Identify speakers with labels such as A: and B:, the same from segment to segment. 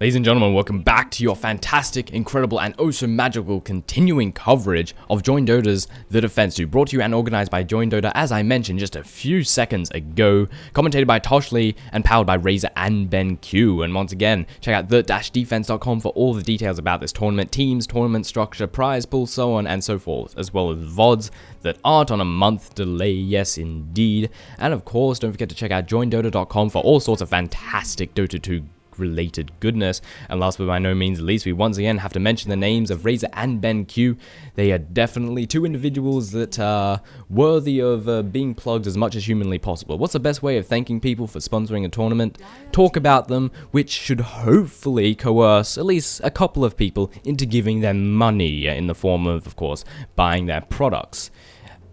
A: Ladies and gentlemen, welcome back to your fantastic, incredible, and oh so magical continuing coverage of joinDOTA's The Defense 2, brought to you and organized by joinDOTA, as I mentioned just a few seconds ago, commentated by Toshley and powered by Razor and BenQ. And once again, check out the-defense.com for all the details about this tournament, teams, tournament structure, prize pool, so on and so forth, as well as VODs that aren't on a month delay, yes indeed. And of course, don't forget to check out joinDOTA.com for all sorts of fantastic Dota 2 related goodness. And last but by no means least, we once again have to mention the names of Razor and BenQ. They are definitely two individuals that are worthy of being plugged as much as humanly possible. What's the best way of thanking people for sponsoring a tournament? Talk about them, which should hopefully coerce at least a couple of people into giving them money in the form of course, buying their products.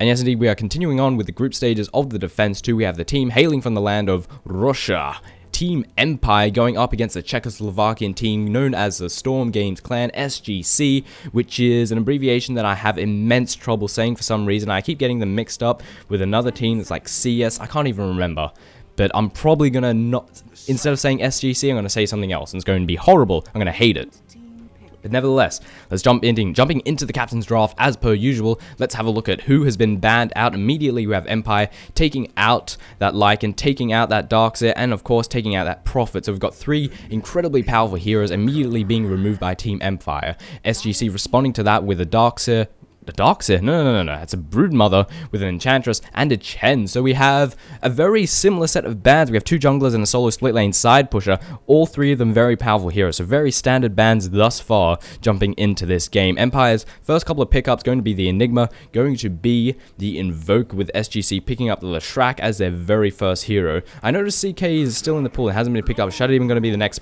A: And yes, indeed, we are continuing on with the group stages of the Defense 2. We have the team hailing from the land of Russia, Team Empire, going up against the Czechoslovakian team known as the Storm Games Clan, SGC, which is an abbreviation that I have immense trouble saying for some reason. I keep getting them mixed up with another team that's like CS. I can't even remember. But I'm probably going to not, instead of saying SGC, I'm going to say something else. And it's going to be horrible. I'm going to hate it. But nevertheless, let's jumping into the captain's draft as per usual. Let's have a look at who has been banned out. Immediately we have Empire taking out that Lycan, taking out that Darkseer, and of course taking out that Prophet. So we've got three incredibly powerful heroes immediately being removed by Team Empire. SGC responding to that with a Darkseer. The Darkseer? No. It's a Broodmother with an Enchantress and a Chen. So we have a very similar set of bans. We have two junglers and a solo split lane side pusher. All three of them very powerful heroes. So very standard bans thus far jumping into this game. Empire's first couple of pickups going to be the Enigma, going to be the Invoke, with SGC picking up the Leshrac as their very first hero. I noticed CK is still in the pool. It hasn't been picked up. Shadow Demon going to be the next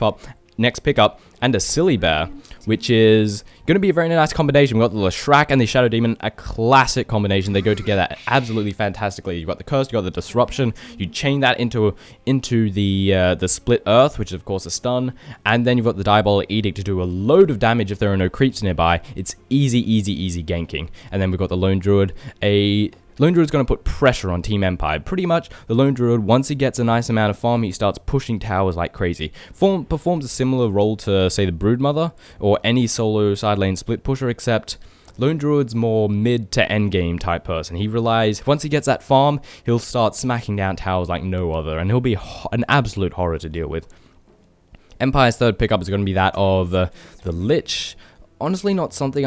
A: pickup, and a Silly Bear, which is going to be a very nice combination. We've got the Leshrac and the Shadow Demon, a classic combination. They go together absolutely fantastically. You've got the Curse, you've got the Disruption, you chain that into the Split Earth, which is of course a stun, and then you've got the Diabolic Edict to do a load of damage if there are no creeps nearby. It's easy ganking. And then we've got the Lone Druid, Lone Druid's going to put pressure on Team Empire. Pretty much, the Lone Druid, once he gets a nice amount of farm, he starts pushing towers like crazy. Performs a similar role to, say, the Broodmother, or any solo side lane split pusher, except Lone Druid's more mid to end game type person. He relies, once he gets that farm, he'll start smacking down towers like no other, and he'll be an absolute horror to deal with. Empire's third pickup is going to be that of the Lich. Honestly, not something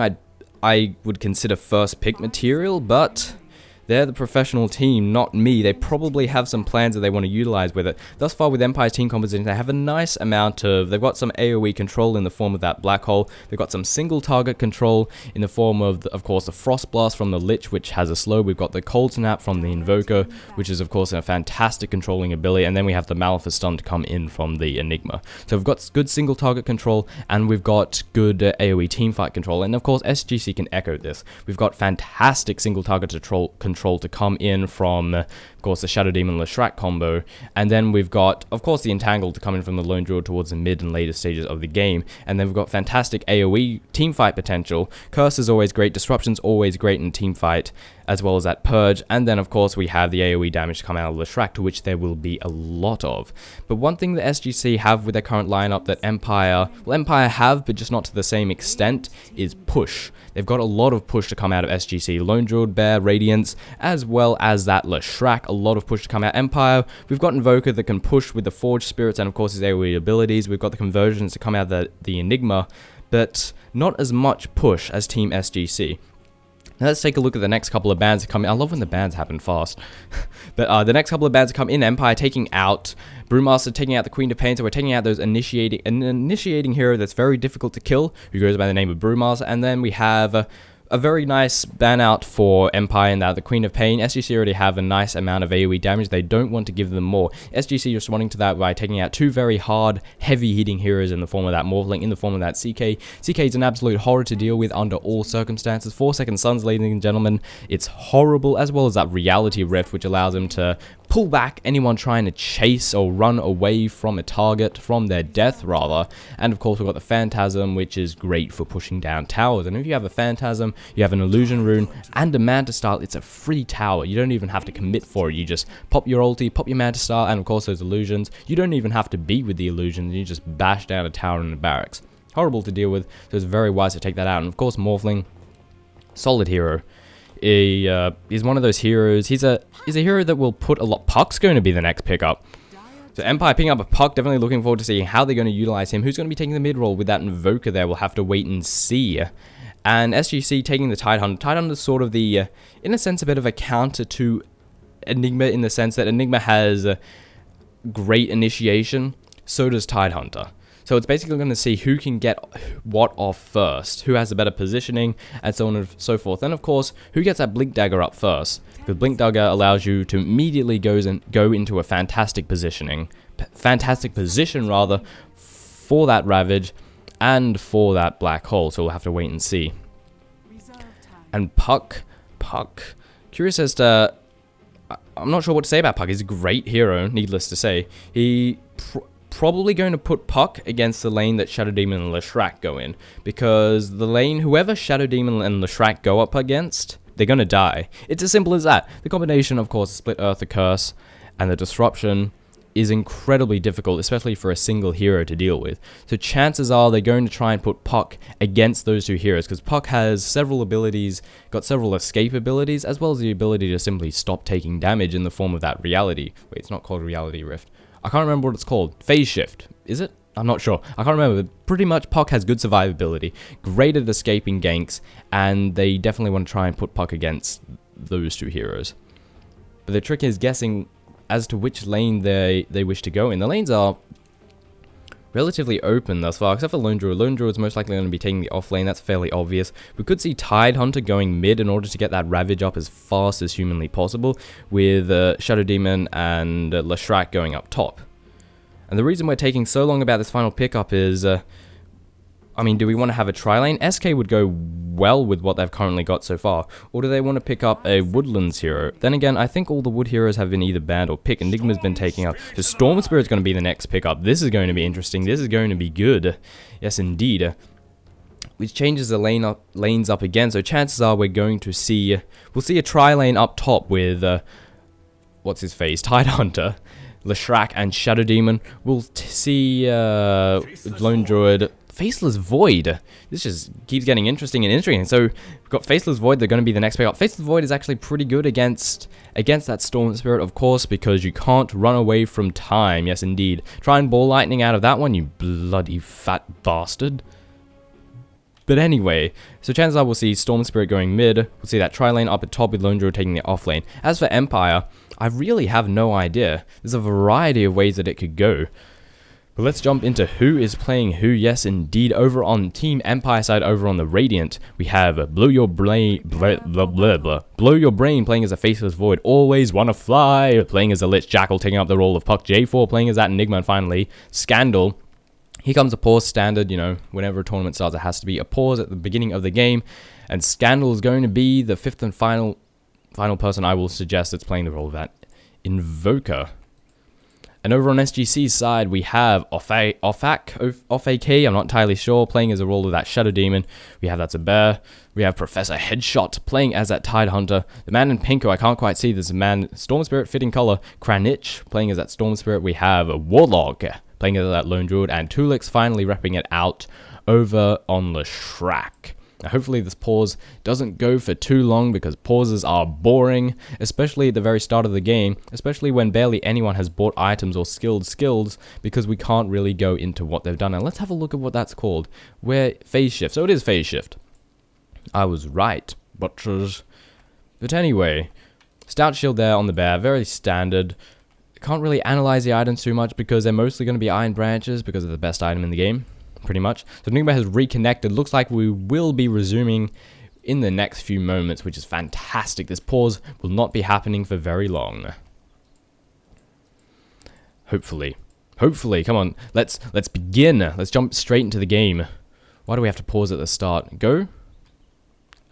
A: I would consider first pick material, but they're the professional team, not me. They probably have some plans that they want to utilize with it. Thus far with Empire's team composition, they have a nice amount of, they've got some AoE control in the form of that Black Hole. They've got some single target control in the form of course, the Frost Blast from the Lich, which has a slow. We've got the Cold Snap from the Invoker, which is of course a fantastic controlling ability. And then we have the Malefice Stun to come in from the Enigma. So we've got good single target control, and we've got good AoE teamfight control. And of course, SGC can echo this. We've got fantastic single target control to come in from, of course, the Shadow Demon Leshrac combo, and then we've got, of course, the Entangle to come in from the Lone Druid towards the mid and later stages of the game, and then we've got fantastic AoE teamfight potential. Curse is always great, Disruption's always great in teamfight, as well as that Purge, and then, of course, we have the AoE damage to come out of Leshrac, to which there will be a lot of. But one thing that SGC have with their current lineup that Empire have, but just not to the same extent, is push. They've got a lot of push to come out of SGC. Lone Druid, Bear, Radiance, as well as that Leshrac, a lot of push to come out. Empire, we've got Invoker that can push with the Forged Spirits and of course his AoE abilities. We've got the conversions to come out of the Enigma, but not as much push as Team SGC. Now let's take a look at the next couple of bans that come in. I love when the bans happen fast. But the next couple of bans that come in, Empire taking out Brewmaster, taking out the Queen of Pain. So we're taking out an initiating hero that's very difficult to kill, who goes by the name of Brewmaster. And then we have a very nice ban out for Empire in that the Queen of Pain. SGC already have a nice amount of AoE damage. They don't want to give them more. SGC responding to that by taking out two very hard, heavy hitting heroes in the form of that Morphling, in the form of that CK. CK is an absolute horror to deal with under all circumstances. 4-second stuns, ladies and gentlemen. It's horrible, as well as that Reality Rift, which allows him to pull back anyone trying to chase or run away from a target, from their death rather. And of course we've got the Phantasm, which is great for pushing down towers. And if you have a Phantasm, you have an Illusion Rune and a Manta Style, it's a free tower. You don't even have to commit for it. You just pop your ulti, pop your Manta Style, and of course those illusions. You don't even have to be with the illusions, you just bash down a tower in the barracks. Horrible to deal with, so it's very wise to take that out. And of course Morphling, solid hero. He's one of those heroes. He's a hero that will put a lot. Puck's going to be the next pickup. So Empire picking up a Puck, definitely looking forward to seeing how they're going to utilize him. Who's going to be taking the mid role with that Invoker there? We'll have to wait and see. And SGC taking the Tidehunter. Tidehunter's sort of the, in a sense, a bit of a counter to Enigma in the sense that Enigma has great initiation. So does Tidehunter. So it's basically going to see who can get what off first, who has a better positioning, and so on and so forth. And of course, who gets that Blink Dagger up first. The Blink Dagger allows you to immediately go into a fantastic position for that Ravage and for that Black Hole. So we'll have to wait and see. And Puck, curious as to, I'm not sure what to say about Puck. He's a great hero, needless to say. He probably going to put Puck against the lane that Shadow Demon and Leshrac go in, because the lane, whoever Shadow Demon and Leshrac go up against, they're going to die. It's as simple as that. The combination, of course, Split Earth, the Curse, and the Disruption is incredibly difficult, especially for a single hero to deal with. So chances are they're going to try and put Puck against those two heroes, because Puck has several abilities, got several escape abilities, as well as the ability to simply stop taking damage in the form of that Reality. Wait, it's not called Reality Rift. I can't remember what it's called. Phase Shift. Is it? I'm not sure. I can't remember. But pretty much Puck has good survivability, great at escaping ganks, and they definitely want to try and put Puck against those two heroes. But the trick is guessing as to which lane they wish to go in. The lanes are relatively open thus far, except for Lone Druid. Lone Druid is most likely going to be taking the off lane, that's fairly obvious. We could see Tidehunter going mid in order to get that Ravage up as fast as humanly possible, with Shadow Demon and Leshrac going up top. And the reason we're taking so long about this final pickup is, I mean, do we want to have a tri-lane? SK would go well with what they've currently got so far. Or do they want to pick up a Woodlands hero? Then again, I think all the wood heroes have been either banned or picked. Enigma's been taking up. So Storm Spirit's going to be the next pickup. This is going to be interesting. This is going to be good. Yes, indeed. Which changes the lanes up again. So chances are we're going to see, we'll see a tri-lane up top with, what's his face? Tidehunter, Leshrac, and Shadow Demon. We'll see Lone Druid, Faceless Void. This just keeps getting interesting and interesting. So we've got Faceless Void, they're going to be the next pickup. Faceless Void is actually pretty good against that Storm Spirit, of course, because you can't run away from time. Yes, indeed. Try and ball lightning out of that one, you bloody fat bastard. But anyway, so chances are we'll see Storm Spirit going mid. We'll see that tri-lane up at top with Lone Druid taking the off lane. As for Empire, I really have no idea. There's a variety of ways that it could go. But let's jump into who is playing who. Yes, indeed. Over on Team Empire side, over on the Radiant, we have Blow Your Brain playing as a Faceless Void. Always Wanna Fly playing as a Lich Jackal, taking up the role of Puck. J4 playing as that Enigma, and finally Scandal. Here comes a pause standard. You know, whenever a tournament starts, it has to be a pause at the beginning of the game. And Scandal is going to be the fifth and final person I will suggest that's playing the role of that Invoker. And over on SGC's side, we have Off-AK, I'm not entirely sure, playing as a role of that Shadow Demon. We have that Zaber. We have Professor Headshot playing as that Tidehunter. The man in pink, who I can't quite see, this man, Storm Spirit, fitting color. Kranich playing as that Storm Spirit. We have Warlock playing as that Lone Druid. And Tulix finally repping it out over on Leshrac. Now, hopefully this pause doesn't go for too long, because pauses are boring, especially at the very start of the game, especially when barely anyone has bought items or skills, because we can't really go into what they've done. Now let's have a look at what that's called. Phase Shift. So it is Phase Shift. I was right, butchers. But anyway, Stout Shield there on the bear, very standard. Can't really analyze the items too much, because they're mostly going to be Iron Branches, because they're the best item in the game. Pretty much. So Enigma has reconnected. Looks like we will be resuming in the next few moments, which is fantastic. This pause will not be happening for very long. Hopefully. Come on. Let's begin. Let's jump straight into the game. Why do we have to pause at the start? Go.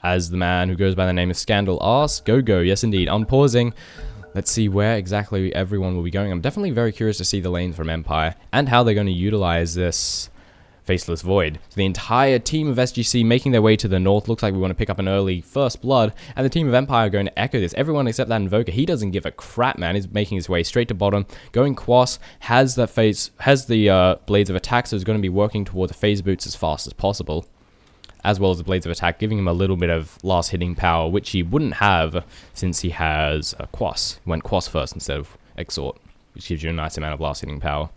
A: As the man who goes by the name of Scandal asks, go. Yes, indeed. Unpausing. Let's see where exactly everyone will be going. I'm definitely very curious to see the lanes from Empire and how they're going to utilize this Faceless Void. So the entire team of SGC making their way to the north. Looks like we want to pick up an early first blood. And the team of Empire are going to echo this. Everyone except that Invoker. He doesn't give a crap, man. He's making his way straight to bottom. Going Quas. Has the Blades of Attack, so he's going to be working towards the Phase Boots as fast as possible, as well as the Blades of Attack, giving him a little bit of last hitting power, which he wouldn't have since he has a Quas. He went Quas first instead of Exhort, which gives you a nice amount of last hitting power.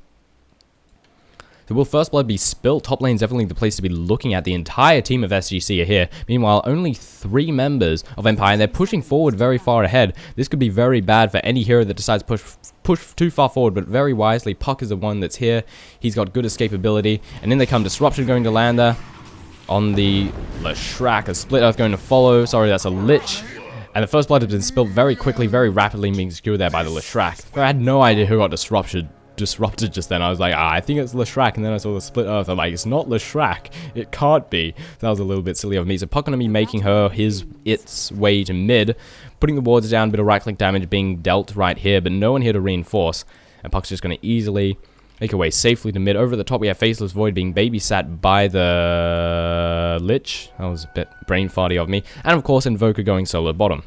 A: So will First Blood be spilt? Top lane's definitely the place to be looking at. The entire team of SGC are here. Meanwhile, only 3 members of Empire, and they're pushing forward very far ahead. This could be very bad for any hero that decides to push too far forward, but very wisely, Puck is the one that's here. He's got good escapability, and then they come Disruption going to land there. On the Leshrac, a Split Earth going to follow. Sorry, that's a Lich. And the First Blood has been spilt very quickly, very rapidly, being secured there by the Leshrac. I had no idea who got disrupted just then. I was like, I think it's Leshrac, and then I saw the Split Earth. I'm like, it's not Leshrac. It can't be. So that was a little bit silly of me. So Puck going to be making its way to mid, putting the wards down, a bit of right-click damage being dealt right here, but no one here to reinforce. And Puck's just going to easily make her way safely to mid. Over at the top, we have Faceless Void being babysat by the Lich. That was a bit brain farty of me. And of course, Invoker going solo bottom,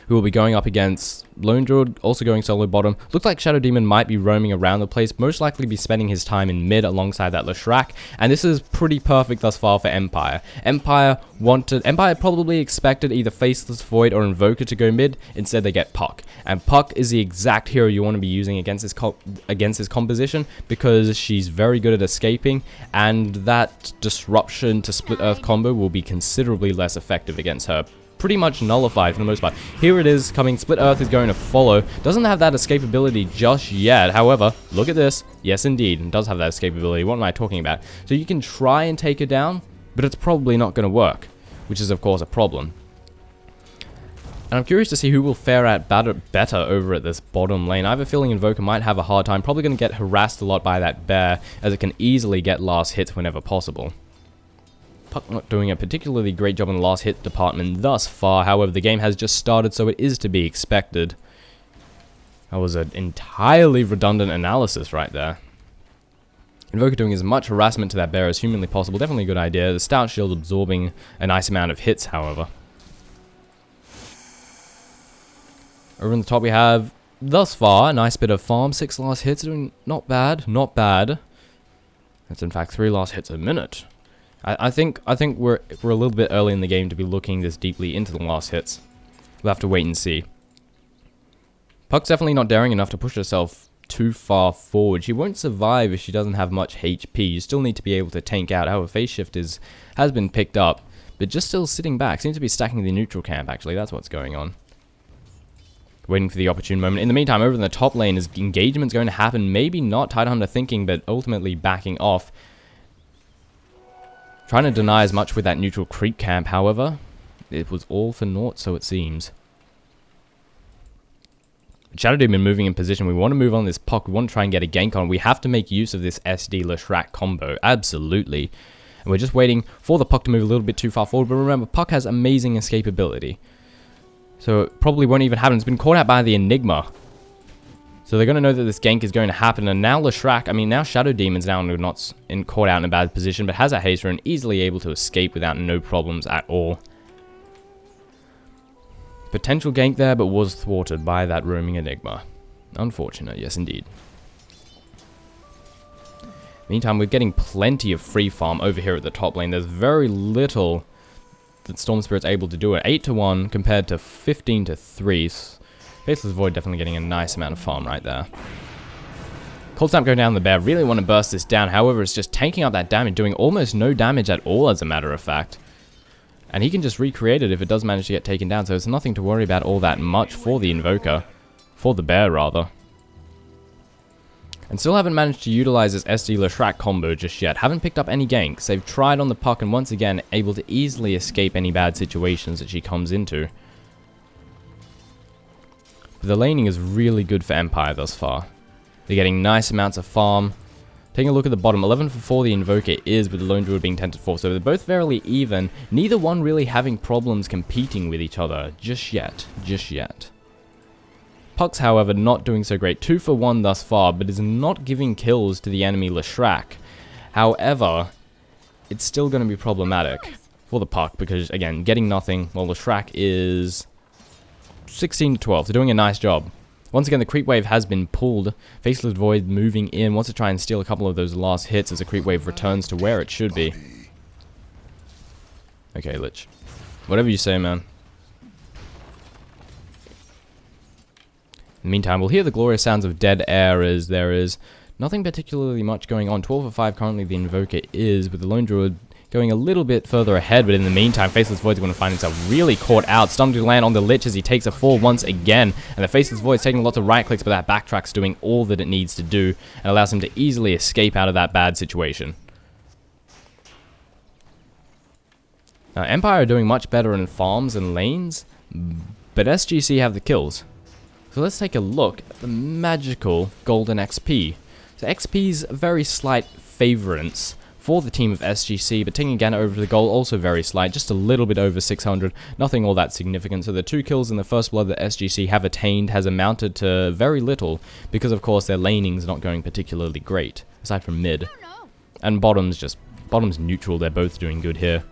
A: who will be going up against Lone Druid, also going solo bottom. Looks like Shadow Demon might be roaming around the place, most likely be spending his time in mid alongside that Leshrac, and this is pretty perfect thus far for Empire. Empire probably expected either Faceless Void or Invoker to go mid. Instead, they get Puck, and Puck is the exact hero you want to be using against his composition, because she's very good at escaping, and that Disruption to Split Earth combo will be considerably less effective against her. Pretty much nullified for the most part. Here it is coming. Split Earth is going to follow. Doesn't have that escapability just yet. However, look at this. Yes, indeed. It does have that escapability. What am I talking about? So you can try and take her down, but it's probably not going to work, which is, of course, a problem. And I'm curious to see who will fare out better over at this bottom lane. I have a feeling Invoker might have a hard time. Probably going to get harassed a lot by that bear, as it can easily get last hits whenever possible. Puck not doing a particularly great job in the last hit department thus far. However, the game has just started, so it is to be expected. That was an entirely redundant analysis right there. Invoker doing as much harassment to that bear as humanly possible. Definitely a good idea. The Stout Shield absorbing a nice amount of hits, however. Over on the top we have, thus far, a nice bit of farm. 6 last hits, doing not bad, not bad. That's in fact 3 last hits a minute. I think we're a little bit early in the game to be looking this deeply into the last hits. We'll have to wait and see. Puck's definitely not daring enough to push herself too far forward. She won't survive if she doesn't have much HP. You still need to be able to tank out. However, Phase Shift has been picked up, but just still sitting back. Seems to be stacking the neutral camp, actually. That's what's going on. Waiting for the opportune moment. In the meantime, over in the top lane, is engagement's going to happen. Maybe not. Tidehunter thinking, but ultimately backing off. Trying to deny as much with that neutral creep camp, however, it was all for naught, so it seems. Shadow Demon moving in position. We want to move on this Puck. We want to try and get a gank on. We have to make use of this SD Leshrac combo. Absolutely. And we're just waiting for the Puck to move a little bit too far forward. But remember, Puck has amazing escapability, so it probably won't even happen. It's been caught out by the Enigma. So they're going to know that this gank is going to happen, and now now Shadow Demon's now not caught out in a bad position, but has a haste rune, easily able to escape without no problems at all. Potential gank there, but was thwarted by that roaming Enigma. Unfortunate, yes indeed. Meantime, we're getting plenty of free farm over here at the top lane. There's very little that Storm Spirit's able to do. At 8-1 compared to 15-3. Faceless Void definitely getting a nice amount of farm right there. Cold Snap going down the bear. Really want to burst this down. However, it's just tanking up that damage, doing almost no damage at all, as a matter of fact. And he can just recreate it if it does manage to get taken down. So it's nothing to worry about all that much for the Invoker. For the bear, rather. And still haven't managed to utilize this SD Leshrac combo just yet. Haven't picked up any ganks. They've tried on the Puck, and once again, able to easily escape any bad situations that she comes into. The laning is really good for Empire thus far. They're getting nice amounts of farm. Taking a look at the bottom, 11 for 4 the Invoker is, with the Lone Druid being 10 to 4. So they're both fairly even. Neither one really having problems competing with each other just yet. Just yet. Puck's, however, not doing so great. 2 for 1 thus far, but is not giving kills to the enemy Leshrac. However, it's still going to be problematic for the Puck, because, again, getting nothing, while Leshrac is 16 to 12, so doing a nice job. Once again, the creep wave has been pulled. Faceless Void moving in, wants to try and steal a couple of those last hits as the creep wave returns to where it should be. Okay, Lich. Whatever you say, man. In the meantime, we'll hear the glorious sounds of dead air as there is nothing particularly much going on. 12 for 5 currently the Invoker is, with the Lone Druid going a little bit further ahead, but in the meantime, Faceless Void's going to find himself really caught out. Stunned to land on the Lich as he takes a fall once again, and the Faceless Void's taking lots of right clicks, but that backtrack's doing all that it needs to do, and allows him to easily escape out of that bad situation. Now, Empire are doing much better in farms and lanes, but SGC have the kills. So let's take a look at the magical golden XP. So XP's very slight favorance for the team of SGC, but taking again over the goal also very slight, just a little bit over 600, nothing all that significant. So the 2 kills in the first blood that SGC have attained has amounted to very little, because of course their laning's not going particularly great, aside from mid. And bottom's neutral, they're both doing good here.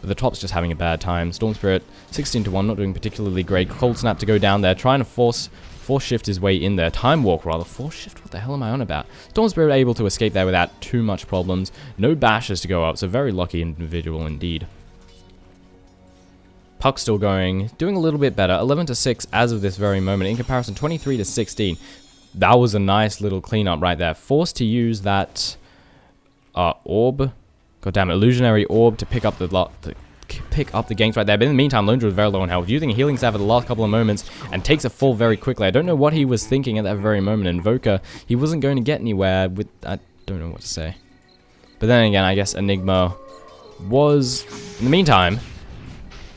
A: But the top's just having a bad time. Storm Spirit, 16 to 1, not doing particularly great. Cold Snap to go down there, trying to force shift his way in there. Time Walk, rather. Force shift? What the hell am I on about? Storm Spirit able to escape there without too much problems. No bashes to go up, so very lucky individual indeed. Puck still going, doing a little bit better. 11 to 6 as of this very moment. In comparison, 23 to 16. That was a nice little cleanup right there. Forced to use that orb. God damn it, illusionary orb to pick up the ganks right there. But in the meantime, Lone Druid is very low on health, using a healing staff at the last couple of moments, and takes a fall very quickly. I don't know what he was thinking at that very moment. Invoker, he wasn't going to get anywhere with... I don't know what to say. But then again, I guess Enigma was, in the meantime,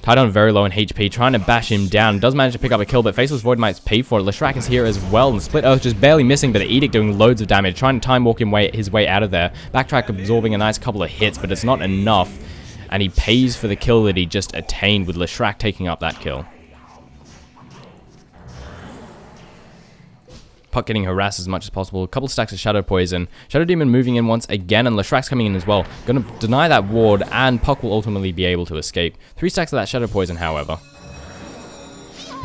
A: tied on very low in HP, trying to bash him down. Does manage to pick up a kill, but Faceless Void might pay for it. Leshrac is here as well, and Split Earth just barely missing, but the Edict doing loads of damage, trying to time walk his way out of there. Backtrack absorbing a nice couple of hits, but it's not enough, and he pays for the kill that he just attained, with Leshrac taking up that kill. Puck getting harassed as much as possible. A couple stacks of Shadow Poison. Shadow Demon moving in once again, and Leshrac's coming in as well. Gonna deny that ward, and Puck will ultimately be able to escape. 3 stacks of that Shadow Poison, however.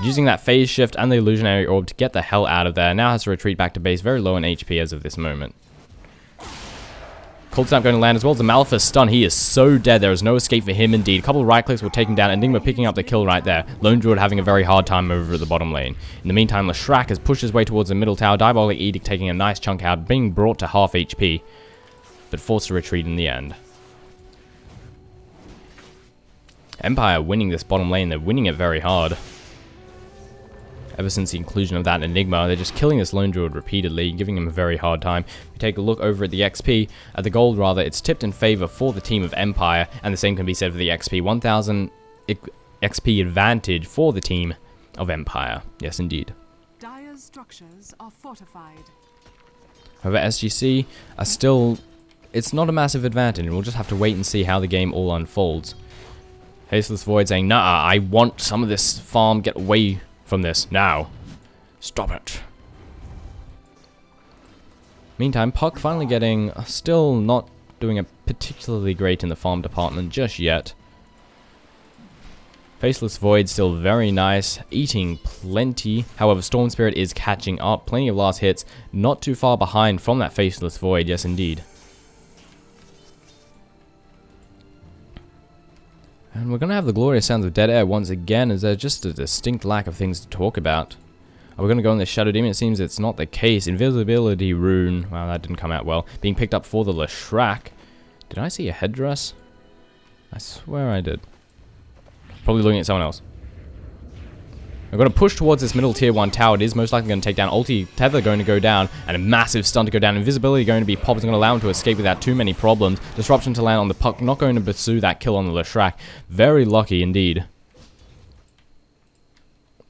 A: Using that Phase Shift and the Illusionary Orb to get the hell out of there. Now has to retreat back to base, very low in HP as of this moment. Cold Snap going to land as well as the Malphus stun. He is so dead. There is no escape for him indeed. A couple of right clicks will take him down. Enigma picking up the kill right there. Lone Druid having a very hard time over at the bottom lane. In the meantime, Leshrac has pushed his way towards the middle tower. Diabolic Edict taking a nice chunk out, being brought to half HP, but forced to retreat in the end. Empire winning this bottom lane. They're winning it very hard. Ever since the inclusion of that Enigma, they're just killing this Lone Druid repeatedly, giving him a very hard time. If you take a look over at the XP, at the gold rather, it's tipped in favor for the team of Empire, and the same can be said for the XP. 1000 XP advantage for the team of Empire. Yes, indeed.
B: Dire's structures are fortified.
A: However, SGC are still... It's not a massive advantage, and we'll just have to wait and see how the game all unfolds. Faceless Void saying, nah, I want some of this farm, get away from this now. Stop it. Meantime, Puck finally getting, still not doing a particularly great in the farm department just yet. Faceless Void still very nice, eating plenty. However, Storm Spirit is catching up. Plenty of last hits, not too far behind from that Faceless Void, yes indeed. And we're going to have the glorious sounds of dead air once again, as there's just a distinct lack of things to talk about. Are we going to go on this Shadow Demon? It seems it's not the case. Invisibility Rune, wow, that didn't come out well. Being picked up for the Leshrac. Did I see a headdress? I swear I did. Probably looking at someone else. I'm going to push towards this middle tier 1 tower. It is most likely going to take down. Ulti Tether going to go down, and a massive stun to go down. Invisibility going to be popped. It's going to allow him to escape without too many problems. Disruption to land on the Puck. Not going to pursue that kill on the Leshrac. Very lucky indeed.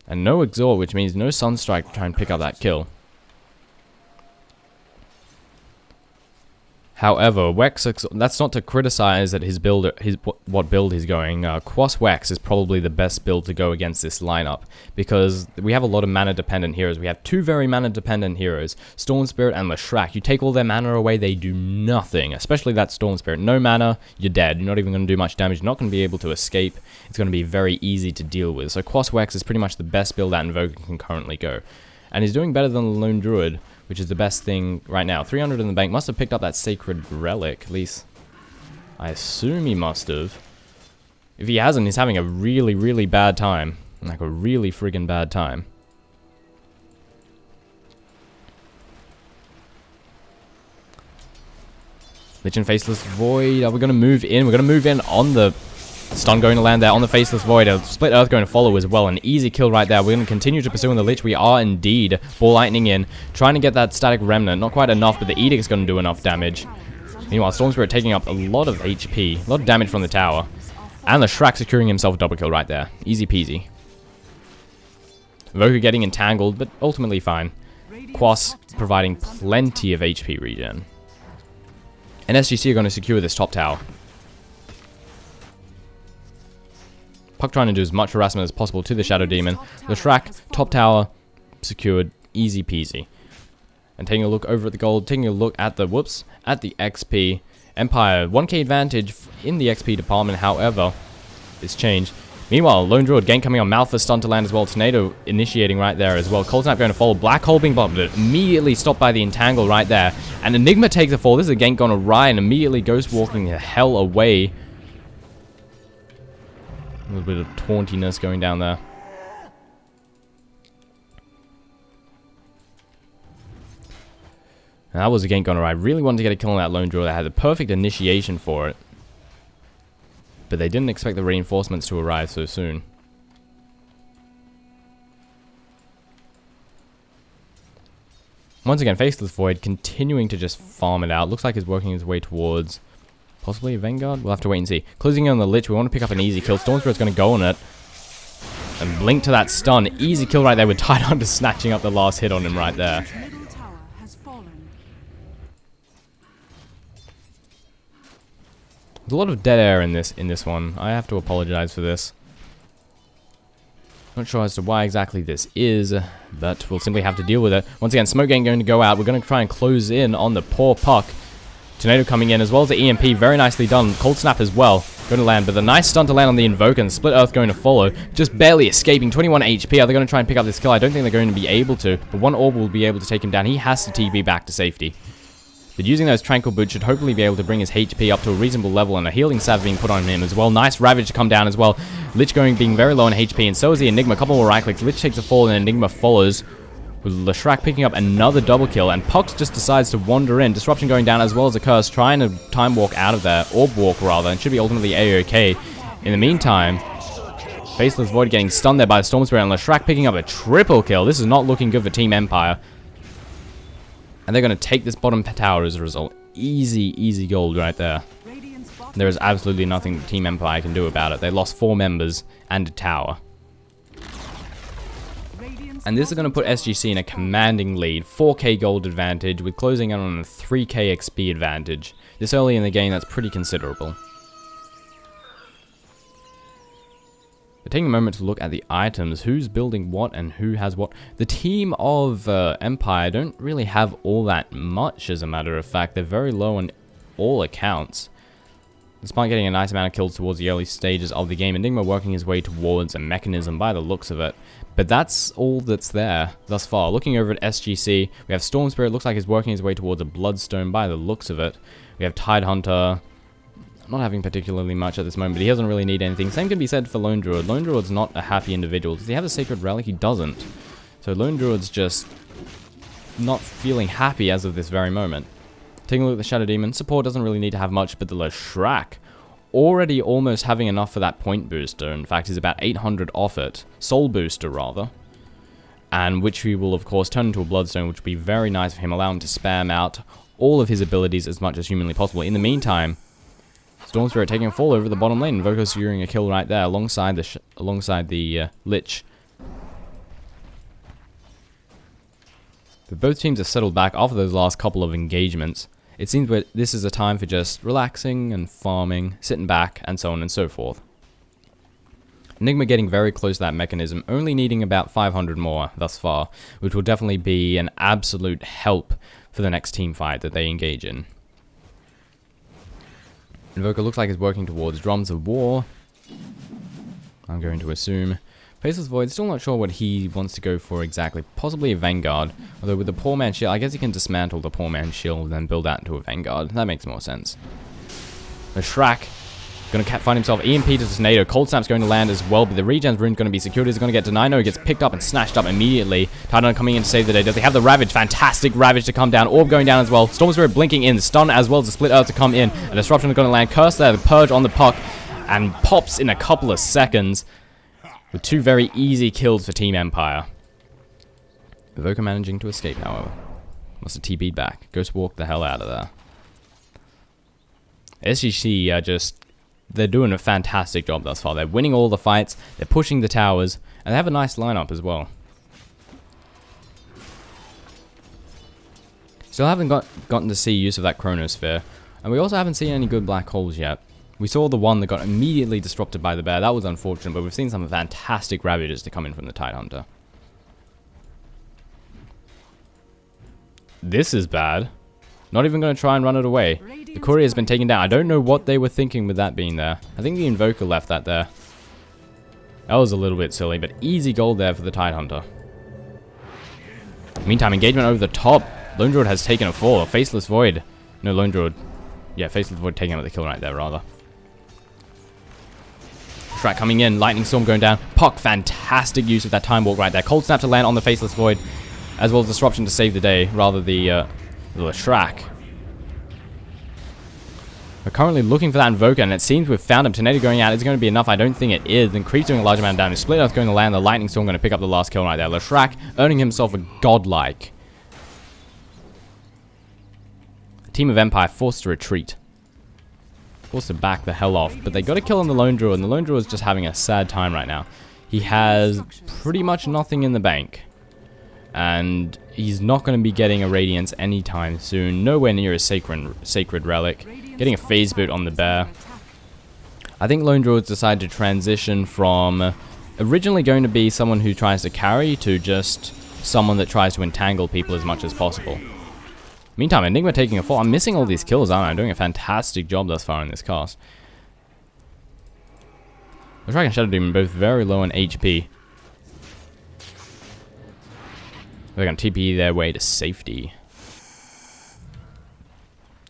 A: And no Exhort, which means no Sunstrike to try and pick up that kill. However, Wex, that's not to criticize that his build, what build he's going. Quas Wex is probably the best build to go against this lineup, because we have a lot of mana dependent heroes. We have two very mana dependent heroes, Storm Spirit and Leshrac. You take all their mana away, they do nothing, especially that Storm Spirit. No mana, you're dead. You're not even going to do much damage. You're not going to be able to escape. It's going to be very easy to deal with. So Quas Wex is pretty much the best build that Invoker can currently go. And he's doing better than the Lone Druid, which is the best thing right now. 300 in the bank. Must have picked up that Sacred Relic. At least, I assume he must have. If he hasn't, he's having a really, really bad time. Like a really friggin' bad time. Lich and Faceless Void. Are we going to move in? We're going to move in on the stun going to land there on the Faceless Void. A Split Earth going to follow as well. An easy kill right there. We're going to continue to pursue on the Lich. We are indeed Ball Lightning in. Trying to get that Static Remnant. Not quite enough, but the Edict's going to do enough damage. Meanwhile, Storm Spirit taking up a lot of HP. A lot of damage from the tower. And the Leshrac securing himself a double kill right there. Easy peasy. Invoker getting entangled, but ultimately fine. Quas providing plenty of HP regen. And SGC are going to secure this top tower. Puck trying to do as much harassment as possible to the Shadow Demon. Leshrac, top tower, secured, easy peasy. And taking a look over at the gold, taking a look at the, at the XP. Empire, 1k advantage in the XP department, however, it's changed. Meanwhile, Lone Druid, gank coming on, Malphus stun to land as well, Tornado initiating right there as well. Cold Snap going to follow, Black Hole being bombed, but immediately stopped by the Entangle right there. And Enigma takes the fall, this is a gank gone awry, and immediately Ghost walking the hell away. A little bit of tauntiness going down there. And that was a gank gone awry. I really wanted to get a kill on that Lone Druid. I had the perfect initiation for it. But they didn't expect the reinforcements to arrive so soon. Once again, Faceless Void continuing to just farm it out. Looks like he's working his way towards possibly a Vanguard? We'll have to wait and see. Closing in on the Lich, we want to pick up an easy kill. Storm Spirit's going to go on it. And blink to that stun. Easy kill right there with Tidehunter snatching up the last hit on him right there. There's a lot of dead air in this one. I have to apologize for this. Not sure as to why exactly this is, but we'll simply have to deal with it. Once again, Smoke Gang going to go out. We're going to try and close in on the poor Puck. Tornado coming in, as well as the EMP, very nicely done. Cold Snap as well, going to land, but the nice stun to land on the Invoker, and Split Earth going to follow, just barely escaping, 21 HP. Are they going to try and pick up this kill? I don't think they're going to be able to, but one orb will be able to take him down. He has to TB back to safety. But using those Tranquil Boots should hopefully be able to bring his HP up to a reasonable level, and a Healing Salve being put on him as well. Nice Ravage to come down as well. Lich being very low on HP, and so is the Enigma. A couple more right clicks. Lich takes a fall, and Enigma follows. With Leshrac picking up another double kill, and Puck just decides to wander in. Disruption going down as well as a Curse, trying to time walk out of there, orb walk rather, and should be ultimately A-OK. In the meantime, Faceless Void getting stunned there by the Storm Spirit, and Leshrac picking up a triple kill. This is not looking good for Team Empire. And they're going to take this bottom tower as a result. Easy, easy gold right there. There is absolutely nothing that Team Empire can do about it. They lost 4 members and a tower. And this is going to put SGC in a commanding lead. 4k gold advantage with closing in on a 3k XP advantage. This early in the game, that's pretty considerable. But taking a moment to look at the items, who's building what and who has what. The team of Empire don't really have all that much, as a matter of fact. They're very low on all accounts. Despite getting a nice amount of kills towards the early stages of the game, Enigma working his way towards a mechanism by the looks of it. But that's all that's there thus far. Looking over at SGC, we have Storm Spirit, looks like he's working his way towards a Bloodstone by the looks of it. We have Tidehunter, not having particularly much at this moment, but he doesn't really need anything. Same can be said for Lone Druid. Lone Druid's not a happy individual. Does he have a Sacred Relic? He doesn't. So Lone Druid's just not feeling happy as of this very moment. Taking a look at the Shadow Demon, support doesn't really need to have much, but the Leshrac already almost having enough for that point booster. In fact, he's about 800 off it. Soul booster, rather. And which we will, of course, turn into a Bloodstone, which would be very nice for him, allow him to spam out all of his abilities as much as humanly possible. In the meantime, Storm Spirit taking a fall over the bottom lane. Invoker securing a kill right there alongside the Lich. But both teams are settled back after those last couple of engagements. It seems that this is a time for just relaxing and farming, sitting back, and so on and so forth. Enigma getting very close to that mechanism, only needing about 500 more thus far, which will definitely be an absolute help for the next team fight that they engage in. Invoker looks like he's working towards Drums of War. I'm going to assume. Faceless Void, still not sure what he wants to go for exactly. Possibly a Vanguard. Although with the Poor Man's Shield, I guess he can dismantle the Poor Man's Shield and then build that into a Vanguard. That makes more sense. The Shrek going to find himself EMP to Tornado. Cold Snap's going to land as well, but the regen's rune going to be secured. He's going to get denied. No, he gets picked up and snatched up immediately. Titan coming in to save the day. Does he have the Ravage? Fantastic Ravage to come down. Orb going down as well. Storm Spirit blinking in. Stun as well as the Split Earth to come in. A Disruption is going to land. Curse there. The Purge on the puck. And pops in a couple of seconds. With 2 very easy kills for Team Empire. Evoker managing to escape, however. Must have TP'd back. Ghost walk the hell out of there. SGC are just... They're doing a fantastic job thus far. They're winning all the fights, they're pushing the towers, and they have a nice lineup as well. Still haven't gotten to see use of that Chronosphere, and we also haven't seen any good black holes yet. We saw the one that got immediately disrupted by the bear. That was unfortunate, but we've seen some fantastic Ravages to come in from the Tidehunter. This is bad. Not even going to try and run it away. The courier has been taken down. I don't know what they were thinking with that being there. I think the Invoker left that there. That was a little bit silly, but easy gold there for the Tidehunter. Meantime, engagement over the top. Lone Druid has taken a fall. A Faceless Void. No, Lone Druid. Yeah, Faceless Void taking out the kill right there, rather. Shrek coming in. Lightning Storm going down. Puck, fantastic use of that Time Walk right there. Cold Snap to land on the Faceless Void. As well as Disruption to save the day. Rather the Shrek. We're currently looking for that Invoker, and it seems we've found him. Tornado going out is going to be enough. I don't think it is. And Creep's doing a large amount of damage. Split Earth going to land. The Lightning Storm going to pick up the last kill right there. Shrek earning himself a godlike. The team of Empire forced to retreat. Forced to back the hell off. But they got a kill on the Lone Druid, and the Lone Druid is just having a sad time right now. He has pretty much nothing in the bank. And he's not going to be getting a Radiance anytime soon. Nowhere near a Sacred Relic. Getting a Phase Boot on the bear. I think Lone Druids decided to transition from originally going to be someone who tries to carry to just someone that tries to entangle people as much as possible. Meantime, Enigma taking a fall. I'm missing all these kills, aren't I? I'm doing a fantastic job thus far in this cast. The Shrek and Shadow Demon both very low on HP. They're going to TP their way to safety.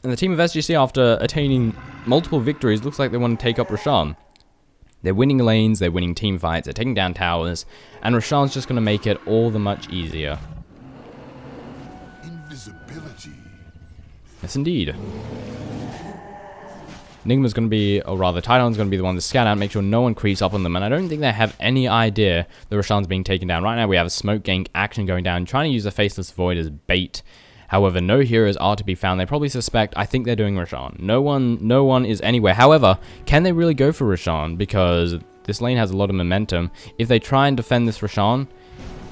A: And the team of SGC, after attaining multiple victories, looks like they want to take up Roshan. They're winning lanes, they're winning team fights, they're taking down towers, and Roshan's just going to make it all the much easier. Invisibility. Yes, indeed. Enigma's going to be, or rather, Tidon's going to be the one to scan out, make sure no one creeps up on them, and I don't think they have any idea that Roshan's being taken down. Right now, we have a smoke gank action going down, trying to use the Faceless Void as bait. However, no heroes are to be found. They probably suspect, I think they're doing Roshan. No one is anywhere. However, can they really go for Roshan? Because this lane has a lot of momentum. If they try and defend this Roshan,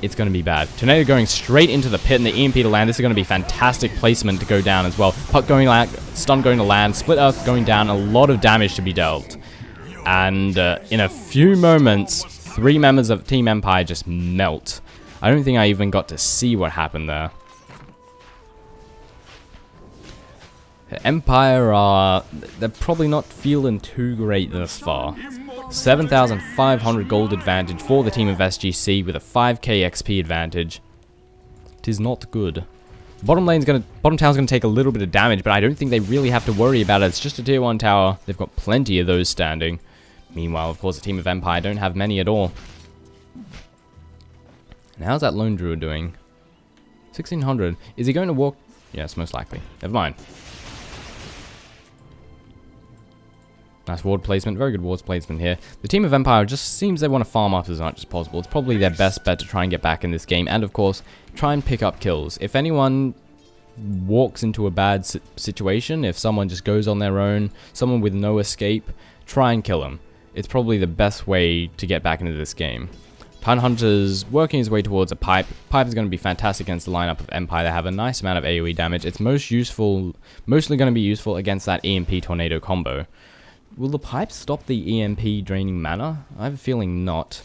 A: it's going to be bad. Tornado going straight into the pit and the EMP to land. This is going to be fantastic placement to go down as well. Puck going to land, stun going to land, Split Earth going down. A lot of damage to be dealt. And in a few moments, 3 members of Team Empire just melt. I don't think I even got to see what happened there. Empire they're probably not feeling too great thus far. 7,500 gold advantage for the team of SGC with a 5k XP advantage. It is not good. Bottom tower's gonna take a little bit of damage, but I don't think they really have to worry about it. It's just a tier 1 tower. They've got plenty of those standing. Meanwhile, of course, the team of Empire don't have many at all. And how's that Lone Druid doing? 1,600. Is he going to walk? Yes, most likely. Never mind. Nice ward placement, very good wards placement here. The team of Empire just seems they want to farm up as much as possible. It's probably their best bet to try and get back in this game. And of course, try and pick up kills. If anyone walks into a bad situation, if someone just goes on their own, someone with no escape, try and kill them. It's probably the best way to get back into this game. Tidehunter's working his way towards a pipe. Pipe is going to be fantastic against the lineup of Empire. They have a nice amount of AoE damage. It's mostly going to be useful against that EMP tornado combo. Will the pipe stop the EMP draining mana? I have a feeling not.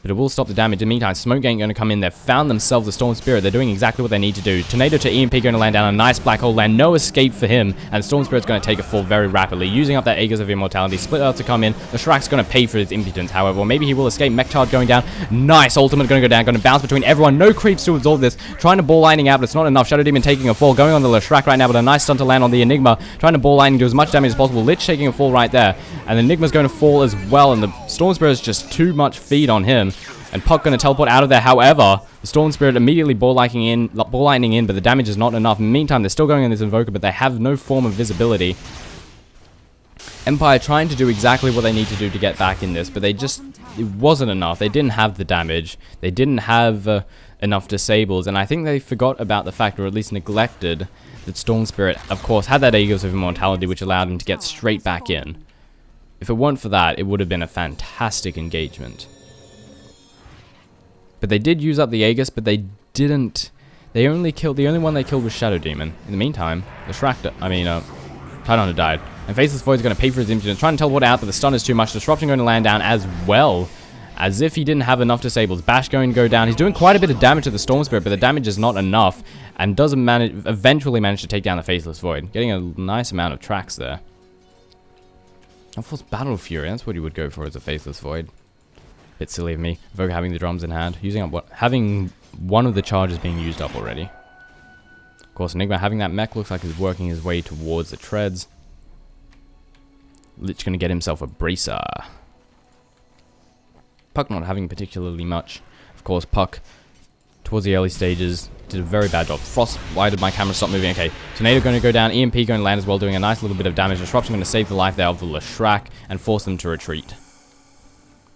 A: But it will stop the damage. In the meantime, Smoke Gang going to come in. They've found themselves a Storm Spirit. They're doing exactly what they need to do. Tornado to EMP going to land down a nice black hole land. No escape for him. And Storm Spirit's going to take a fall very rapidly. Using up that Aegis of Immortality. Split Earth to come in. The Shrak's going to pay for his impotence, however. Or maybe he will escape. Mech Charge going down. Nice. Ultimate going to go down. Going to bounce between everyone. No creeps to absorb this. Trying to ball lightning out, but it's not enough. Shadow Demon taking a fall. Going on the Leshrac right now, but a nice stun to land on the Enigma. Trying to ball lightning, do as much damage as possible. Lich taking a fall right there. And the Enigma's going to fall as well. And the Storm Spirit is just too much feed on him. And Puck going to teleport out of there. However, the Storm Spirit immediately ball lightning in, but the damage is not enough. In the meantime, they're still going on this Invoker, but they have no form of visibility. Empire trying to do exactly what they need to do to get back in this, but it wasn't enough. They didn't have the damage. They didn't have enough disables, and I think they forgot about the fact, or at least neglected, that Storm Spirit, of course, had that Aegis of Immortality, which allowed him to get straight back in. If it weren't for that, it would have been a fantastic engagement. But they did use up the Aegis, but they didn't. The only one they killed was Shadow Demon. In the meantime, the Tidehunter died. And Faceless Void's going to pay for his impotence, trying to teleport out, but the stun is too much. Disruption going to land down as well, as if he didn't have enough disables. Bash going to go down. He's doing quite a bit of damage to the Storm Spirit, but the damage is not enough, and doesn't eventually manage to take down the Faceless Void. Getting a nice amount of tracks there. Of course, Battle Fury, that's what you would go for as a Faceless Void. Bit silly of me. Vogue having the drums in hand. Having one of the charges being used up already. Of course, Enigma having that mech looks like he's working his way towards the treads. Lich going to get himself a bracer. Puck not having particularly much. Of course, Puck, towards the early stages, did a very bad job. Frost, why did my camera stop moving? Okay, Tornado going to go down. EMP going to land as well, doing a nice little bit of damage. Disruption going to save the life there of the Leshrac and force them to retreat.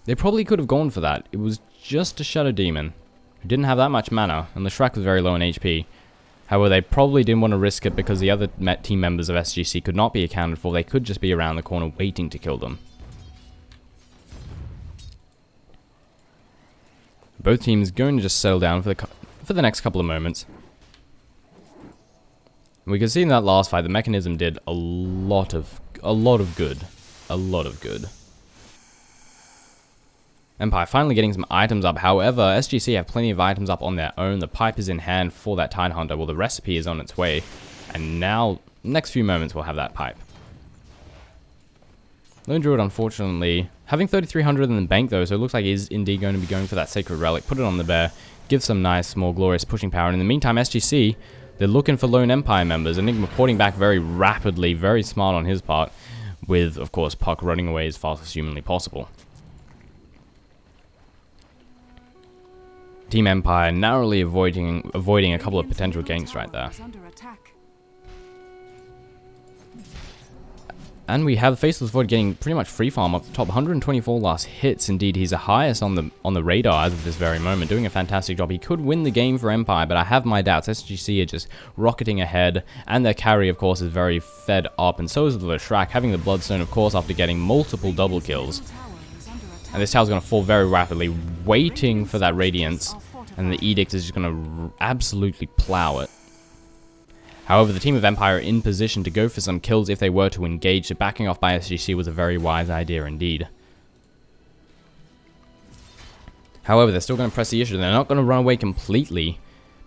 A: They probably could have gone for that. It was just a Shadow Demon who didn't have that much mana, and Leshrac was very low in HP. However, they probably didn't want to risk it because the other team members of SGC could not be accounted for. They could just be around the corner waiting to kill them. Both teams going to just settle down for the next couple of moments. We can see in that last fight, the mechanism did a lot of good. A lot of good. Empire finally getting some items up. However, SGC have plenty of items up on their own. The pipe is in hand for that Tidehunter. Well, the recipe is on its way. And now, next few moments, we'll have that pipe. Lone Druid, unfortunately, having 3,300 in the bank, though, so it looks like he's indeed going to be going for that Sacred Relic. Put it on the bear. Give some nice, more glorious pushing power. And in the meantime, SGC, they're looking for Lone Empire members. Enigma porting back very rapidly. Very smart on his part. With, of course, Puck running away as fast as humanly possible. Team Empire narrowly avoiding a couple of potential ganks right there. And we have Faceless Void getting pretty much free farm up the top. 124 last hits. Indeed, he's the highest on the radar as of this very moment. Doing a fantastic job. He could win the game for Empire, but I have my doubts. SGC are just rocketing ahead, and their carry, of course, is very fed up, and so is the Leshrac, having the Bloodstone, of course, after getting multiple double kills. And this tower's going to fall very rapidly, waiting for that Radiance, and the Edict is just going to absolutely plow it. However, the team of Empire are in position to go for some kills if they were to engage, so backing off by SGC was a very wise idea indeed. However, they're still going to press the issue. They're not going to run away completely,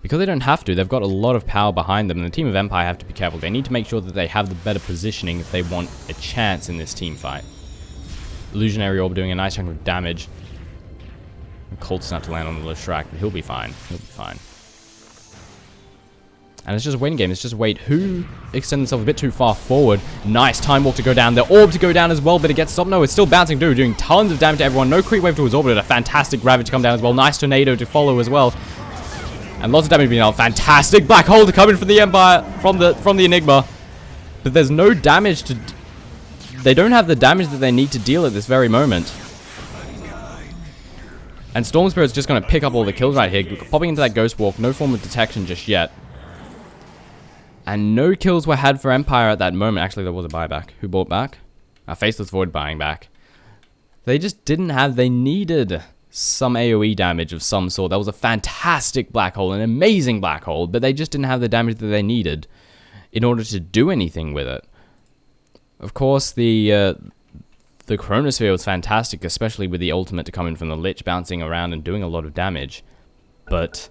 A: because they don't have to. They've got a lot of power behind them, and the team of Empire have to be careful. They need to make sure that they have the better positioning if they want a chance in this team fight. Illusionary Orb doing a nice chunk of damage. Cold Snap to land on the Leshrac, but he'll be fine. He'll be fine. And it's just a waiting game. It's just wait. Who extend themselves a bit too far forward? Nice Time Walk to go down. The Orb to go down as well, but it gets stopped. No, it's still bouncing through, doing tons of damage to everyone. No Creep Wave to absorb it. A fantastic Ravage to come down as well. Nice Tornado to follow as well. And lots of damage being dealt. Fantastic Black Hole to come in from the Empire, from the Enigma. But there's no damage to... They don't have the damage that they need to deal at this very moment. And Storm Spirit's just going to pick up all the kills right here. Popping into that Ghost Walk. No form of detection just yet. And no kills were had for Empire at that moment. Actually, there was a buyback. Who bought back? Faceless Void buying back. They just didn't have... They needed some AoE damage of some sort. That was a fantastic black hole, an amazing black hole, but they just didn't have the damage that they needed in order to do anything with it. Of course, the Chronosphere was fantastic, especially with the ultimate to come in from the Lich bouncing around and doing a lot of damage, but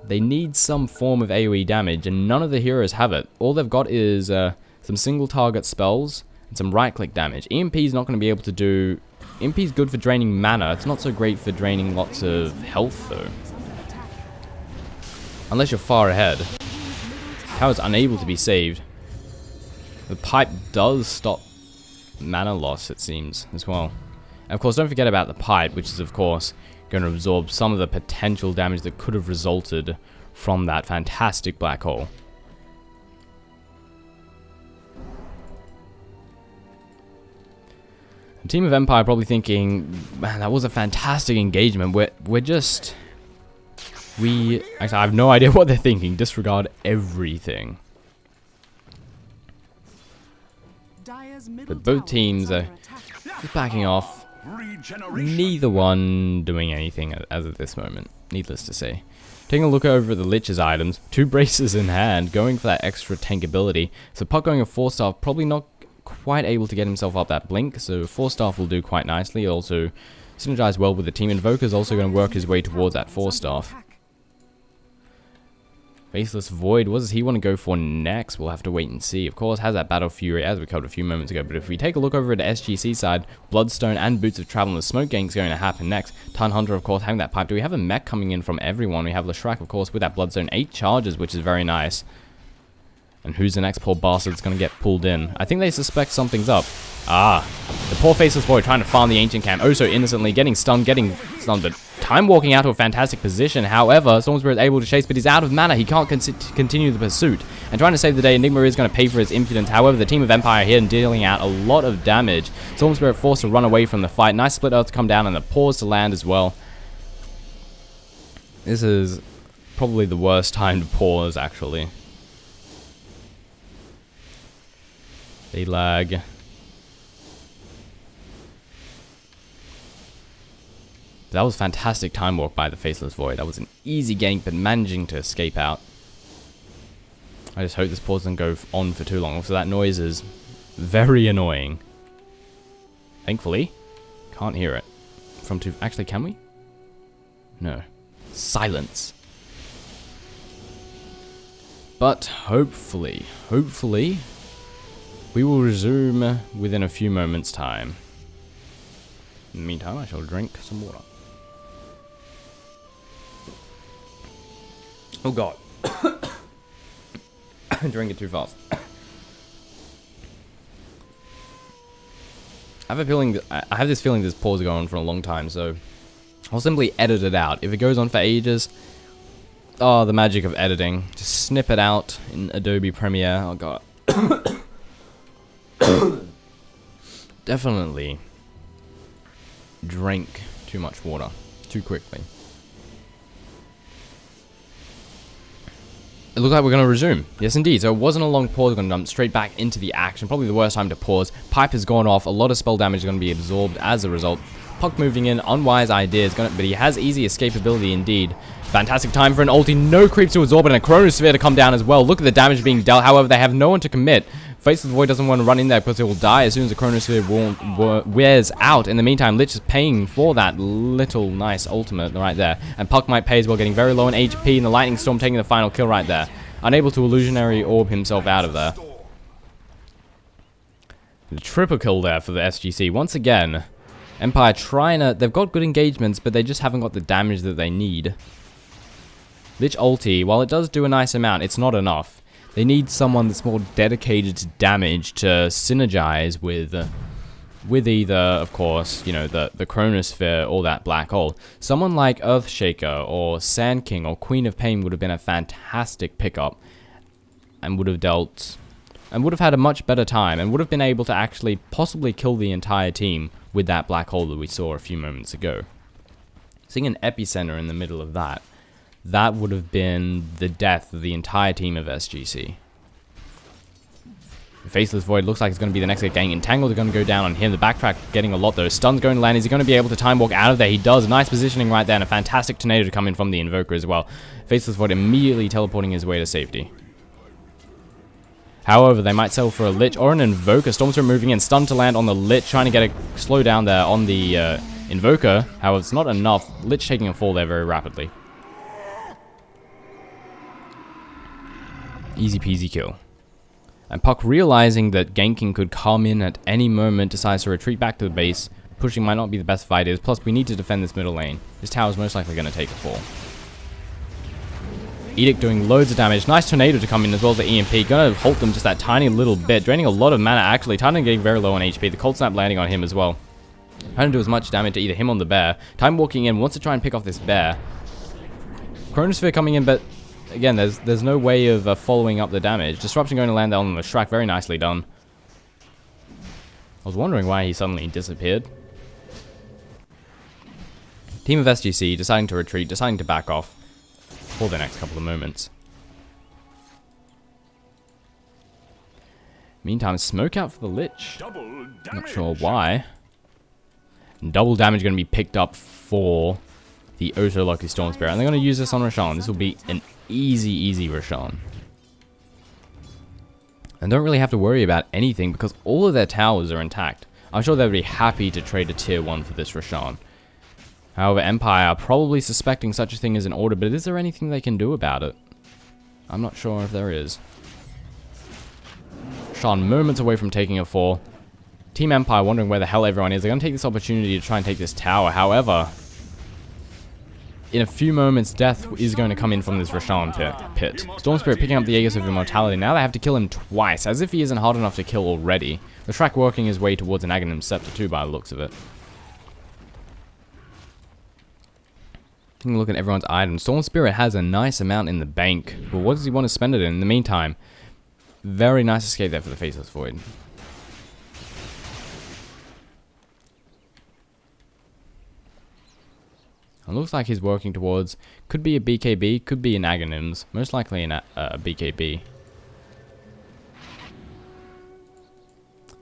A: they need some form of AoE damage, and none of the heroes have it. All they've got is some single target spells and some right click damage. EMP is not going to be able to do... EMP is good for draining mana. It's not so great for draining lots of health though. Unless you're far ahead. Tower's unable to be saved. The pipe does stop mana loss, it seems, as well. And of course, don't forget about the pipe, which is of course going to absorb some of the potential damage that could have resulted from that fantastic black hole. The team of Empire probably thinking, man, that was a fantastic engagement. Actually, I have no idea what they're thinking. Disregard everything. But both teams are just backing off. Neither one doing anything as of this moment, needless to say. Taking a look over at the Lich's items, 2 braces in hand, going for that extra tank ability. So Puck going a 4-star, probably not quite able to get himself up that blink, so 4-star will do quite nicely. Also synergize well with the team. Invoker's also going to work his way towards that 4-star. Faceless Void, what does he want to go for next? We'll have to wait and see. Of course, has that Battle Fury, as we covered a few moments ago. But if we take a look over at the SGC side, Bloodstone and Boots of Travel and the Smoke Gang is going to happen next. Ton Hunter, of course, having that pipe. Do we have a mech coming in from everyone? We have Leshrac, of course, with that Bloodstone. 8 charges, which is very nice. And who's the next poor bastard that's going to get pulled in? I think they suspect something's up. Ah, the poor Faceless Void trying to farm the Ancient Camp. Oh, so innocently, getting stunned, but time walking out to a fantastic position. However, Storm Spirit is able to chase, but he's out of mana. He can't continue the pursuit. And trying to save the day, Enigma is going to pay for his impudence. However, the team of Empire here and dealing out a lot of damage. Storm Spirit forced to run away from the fight. Nice split earth to come down and the pause to land as well. This is probably the worst time to pause, actually. They lag. That was fantastic time walk by the Faceless Void. That was an easy gank, but managing to escape out. I just hope this pause doesn't go on for too long. Also, that noise is very annoying. Thankfully, can't hear it. Actually, can we? No. Silence. But hopefully, we will resume within a few moments' time. In the meantime, I shall drink some water. Oh god. I drank it too fast. I have this feeling this pause is going on for a long time, so I'll simply edit it out. If it goes on for ages, oh, the magic of editing. Just snip it out in Adobe Premiere. Oh god. Definitely drank too much water too quickly. It looked like we're going to resume. Yes, indeed. So it wasn't a long pause. We're going to jump straight back into the action. Probably the worst time to pause. Pipe has gone off. A lot of spell damage is going to be absorbed as a result. Puck moving in. Unwise idea. But he has easy escapability indeed. Fantastic time for an ulti. No creeps to absorb and a Chronosphere to come down as well. Look at the damage being dealt. However, they have no one to commit. Faceless Void doesn't want to run in there because he will die as soon as the Chronosphere wears out. In the meantime, Lich is paying for that little nice ultimate right there. And Puck might pay as well, getting very low in HP. And the Lightning Storm taking the final kill right there. Unable to illusionary orb himself out of there. The triple kill there for the SGC. Once again, Empire trying to... They've got good engagements, but they just haven't got the damage that they need. Lich ulti, while it does do a nice amount, it's not enough. They need someone that's more dedicated to damage to synergize with either, of course, you know, the Chronosphere or that black hole. Someone like Earthshaker or Sand King or Queen of Pain would have been a fantastic pickup and would have had a much better time and would have been able to actually possibly kill the entire team with that black hole that we saw a few moments ago. Seeing an epicenter in the middle of that would have been the death of the entire team of SGC. Faceless Void looks like it's going to be the next guy getting entangled. They're going to go down on him. The backtrack getting a lot though. Stun's going to land. Is he going to be able to time walk out of there? He does. Nice positioning right there, and a fantastic tornado to come in from the Invoker as well. Faceless Void immediately teleporting his way to safety. However, they might settle for a Lich or an Invoker. Stormspirit moving in. Stun to land on the Lich, trying to get a slow down there on the Invoker. However, it's not enough. Lich taking a fall there very rapidly. Easy peasy kill. And Puck, realizing that ganking could come in at any moment, decides to retreat back to the base. Pushing might not be the best of ideas. Plus, we need to defend this middle lane. This tower is most likely going to take a fall. Edict doing loads of damage. Nice tornado to come in as well as the EMP. Gonna halt them just that tiny little bit. Draining a lot of mana actually. Titan getting very low on HP. The Cold Snap landing on him as well. Trying to do as much damage to either him or the bear. Time walking in. Wants to try and pick off this bear. Chronosphere coming in, but again, there's no way of following up the damage. Disruption going to land on the Shrek. Very nicely done. I was wondering why he suddenly disappeared. Team of SGC deciding to retreat, deciding to back off for the next couple of moments. Meantime, smoke out for the Lich. Not sure why. Double damage going to be picked up for the Auto Lucky Storm Spirit. And they're going to use this on Roshan. This will be an easy Roshan. And don't really have to worry about anything because all of their towers are intact. I'm sure they'd be happy to trade a tier 1 for this Roshan. However, Empire are probably suspecting such a thing as an order, but is there anything they can do about it? I'm not sure if there is. Roshan moments away from taking a fall. Team Empire wondering where the hell everyone is. They're going to take this opportunity to try and take this tower. However, in a few moments, death is going to come in from this Roshan pit. Storm Spirit picking up the Aegis of Immortality. Now they have to kill him twice, as if he isn't hard enough to kill already. The Shrek working his way towards an Aghanim Scepter too, by the looks of it. Taking a look at everyone's items. Storm Spirit has a nice amount in the bank, but what does he want to spend it in the meantime? Very nice escape there for the Faceless Void. It looks like he's working towards, could be a BKB, could be an Aghanims, most likely a BKB.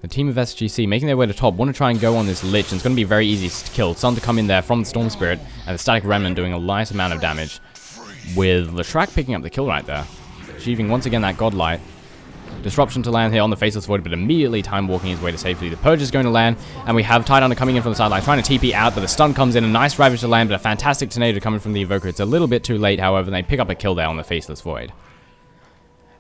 A: The team of SGC making their way to top, want to try and go on this Lich, and it's going to be very easy to kill. Sun to come in there from the Storm Spirit, and the Static Remnant doing a nice amount of damage, with Leshrac picking up the kill right there, achieving once again that Godlight. Disruption to land here on the Faceless Void, but immediately time walking his way to safety. The Purge is going to land, and we have Titan coming in from the sideline, trying to TP out, but the stun comes in. A nice Ravage to land, but a fantastic Tornado coming from the Evoker. It's a little bit too late, however, and they pick up a kill there on the Faceless Void.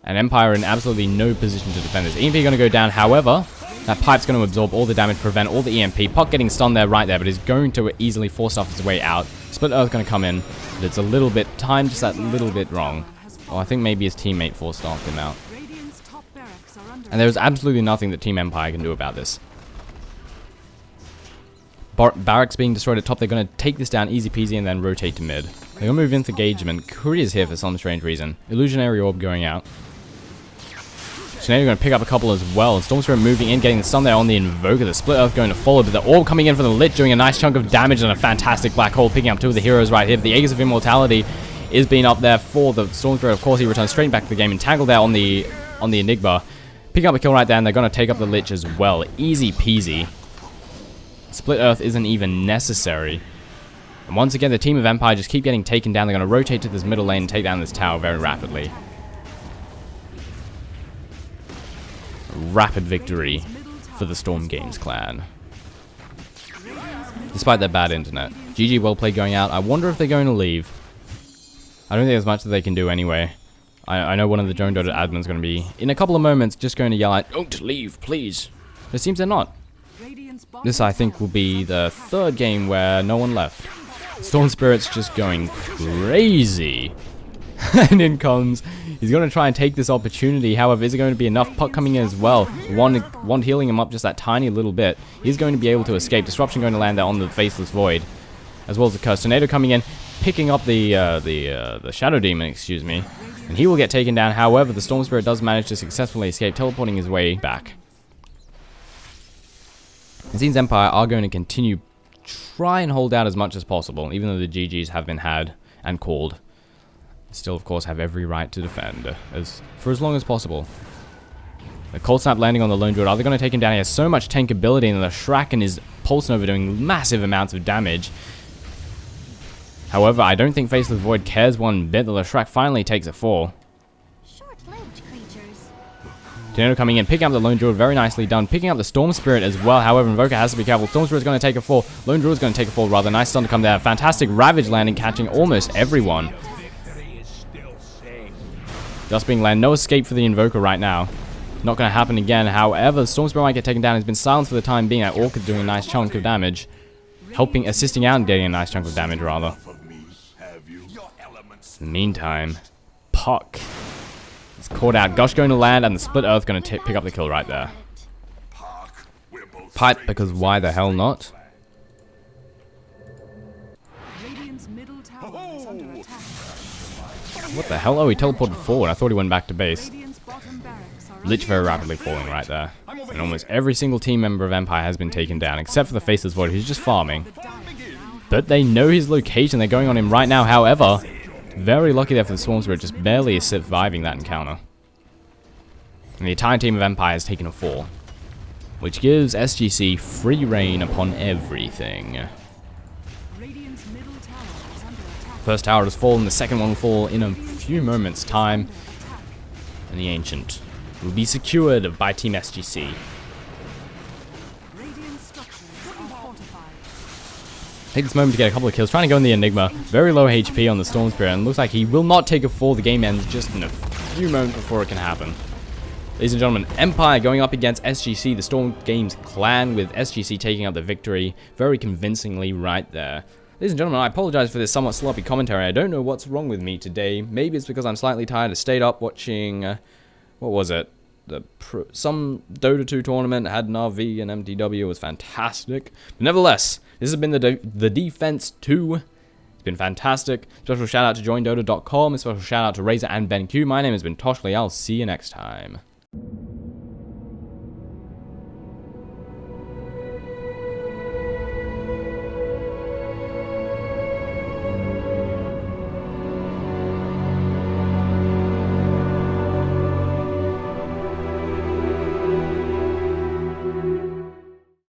A: And Empire in absolutely no position to defend this. EMP going to go down, however, that Pipe's going to absorb all the damage, prevent all the EMP. Puck getting stunned there right there, but is going to easily force off his way out. Split Earth going to come in, but it's a little bit timed, just that little bit wrong. Oh, I think maybe his teammate forced off him out. And there's absolutely nothing that Team Empire can do about this. Barracks being destroyed at top. They're going to take this down easy peasy and then rotate to mid. They're going to move into engagement. Kuri is here for some strange reason. Illusionary Orb going out. Tornado going to pick up a couple as well. Storm Spirit moving in, getting the stun there on the Invoker. The Split Earth going to follow, but the Orb coming in from the Lich, doing a nice chunk of damage and a fantastic Black Hole, picking up two of the heroes right here. The Aegis of Immortality is being up there for the Storm Spirit. Of course, he returns straight back to the game, entangled there on the Enigma. Pick up a kill right there, and they're going to take up the Lich as well. Easy peasy. Split Earth isn't even necessary. And once again, the team of Empire just keep getting taken down. They're going to rotate to this middle lane and take down this tower very rapidly. Rapid victory for the Storm Games clan. Despite their bad internet. GG, well played going out. I wonder if they're going to leave. I don't think there's much that they can do anyway. I know one of the joinDOTA admins is going to be, in a couple of moments, just going to yell out, "Don't leave, please." But it seems they're not. This, I think, will be the third game where no one left. Storm Spirit's just going crazy. And in comes, he's going to try and take this opportunity. However, is it going to be enough? Puck coming in as well. One healing him up just that tiny little bit. He's going to be able to escape. Disruption going to land there on the Faceless Void, as well as the Curse. Tornado coming in, picking up the Shadow Demon, excuse me. And he will get taken down. However, the Storm Spirit does manage to successfully escape, teleporting his way back. It seems Empire are going to continue try and hold out as much as possible, even though the GGs have been had and called. Still, of course, have every right to defend for as long as possible. The Cold Snap landing on the Lone Druid. Are they going to take him down? He has so much tankability, and the Shrek is Pulse Nova doing massive amounts of damage. However, I don't think Faceless Void cares one bit. The Shrek finally takes a fall.
C: Short-lived creatures.
A: Tornado coming in, picking up the Lone Druid, very nicely done. Picking up the Storm Spirit as well. However, Invoker has to be careful. Storm Spirit's going to take a fall. Lone Druid's going to take a fall rather. Nice stun to come down. Fantastic Ravage landing, catching almost everyone. Just being landed. No escape for the Invoker right now. Not going to happen again. However, the Storm Spirit might get taken down. He's been silenced for the time being. That Orchid doing a nice chunk of damage. Assisting out and getting a nice chunk of damage, rather. In the meantime, Puck is caught out. Gush going to land, and the Split Earth going to pick up the kill right there. Pipe, because why the hell not?
B: Radiant's middle tower is under attack.
A: What the hell? Oh, he teleported forward. I thought he went back to base.
B: Radiant's bottom barracks are
A: Lich very rapidly falling right there. And almost every single team member of Empire has been taken down, except for the Faceless Void, who's just farming. But they know his location. They're going on him right now. However, very lucky there for the Swarm Spirit, just barely surviving that encounter. And the entire team of Empire has taken a fall, which gives SGC free reign upon everything.
B: Radiant's middle tower is under attack.
A: First tower has fallen, the second one will fall in a few moments' time. And the Ancient will be secured by Team SGC.
B: Radiant structures are fortified.
A: Take this moment to get a couple of kills, trying to go in the Enigma. Very low HP on the Storm Spirit, and looks like he will not take a fall. The game ends just in a few moments before it can happen. Ladies and gentlemen, Empire going up against SGC, the Storm Games clan, with SGC taking out the victory very convincingly right there. Ladies and gentlemen, I apologize for this somewhat sloppy commentary. I don't know what's wrong with me today. Maybe it's because I'm slightly tired. I stayed up watching, what was it? Some Dota 2 tournament, had an RV and MTW. It was fantastic. But nevertheless, this has been the Defense 2. It's been fantastic. Special shout out to joinDOTA.com. A special shout out to Razor and BenQ. My name has been Toshley. I'll see you next time.